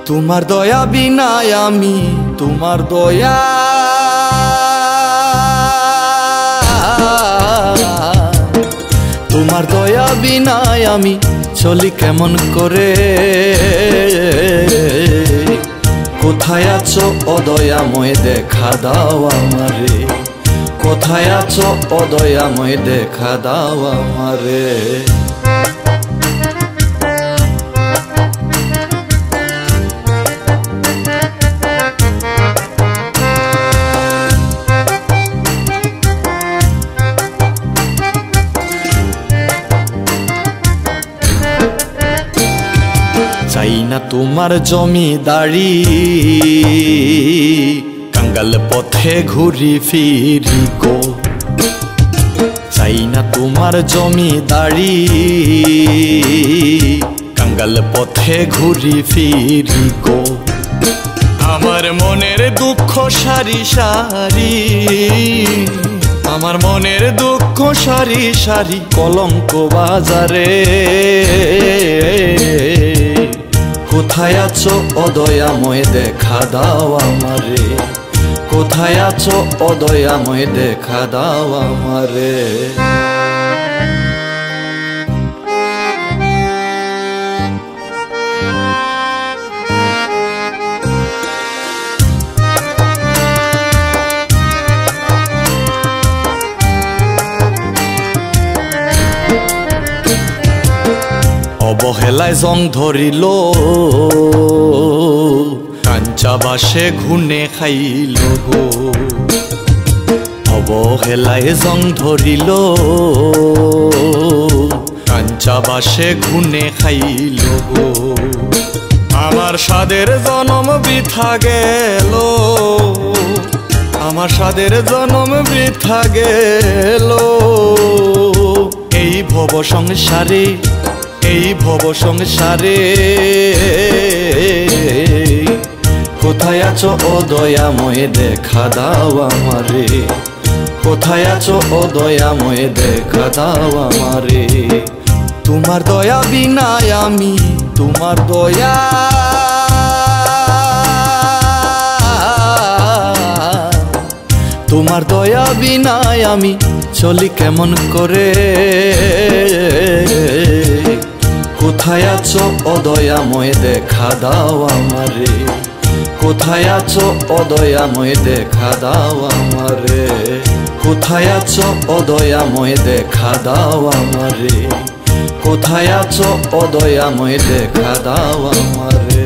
তোমার দয়া বিনায় আমি তোমার দয়া তোমার দয়া বিনায় আমি চলি কেমন করে কোথায় আছো ও দয়াময় দেখা দাও আমারে কোথায় আছো ও দয়াময় দেখা দাও আমারে চাই না তোমার জমিদারি কাঙ্গাল পথে ঘুরি ফিরি গো চাই না তোমার জমিদারি কাঙ্গাল পথে ঘুরি ফিরি গো আমার মনের দুঃখ সারি সারি আমার মনের দুঃখ সারি সারি কলঙ্ক বাজারে কোথায় আছো ও দয়াময় দেখা দাও আমারে কোথায় আছো ও দয়াময় দেখা দাও আমারে অবহেলায় জং ধরিল কাঞ্চা বাসে ঘুনে খাইল গো অবহেলায় জং ধরিল কাঞ্চা বাসে ঘুনে খাইল গো আমার সাদের জনম বৃথা গেল আমার সাদের জনম বৃথা গেল এই ভব সংসারে এই ভব সংসারে কোথায় আছো ও দয়াময় দেখা দাও আমারে কোথায় আছো ও দয়াময় দেখা দাও আমারে তোমার দয়া বিনায় আমি তোমার দয়া তোমার দয়া বিনায় আমি চলি কেমন করে কোথায় আছো ও দয়াময় দেখা দাও আমারে কোথায় আছো ও দয়াময় দেখা দাও আমারে কোথায় আছো ও দয়াময় দেখা দাও আমারে কোথায় আছো ও দয়াময় দেখা দাও আমারে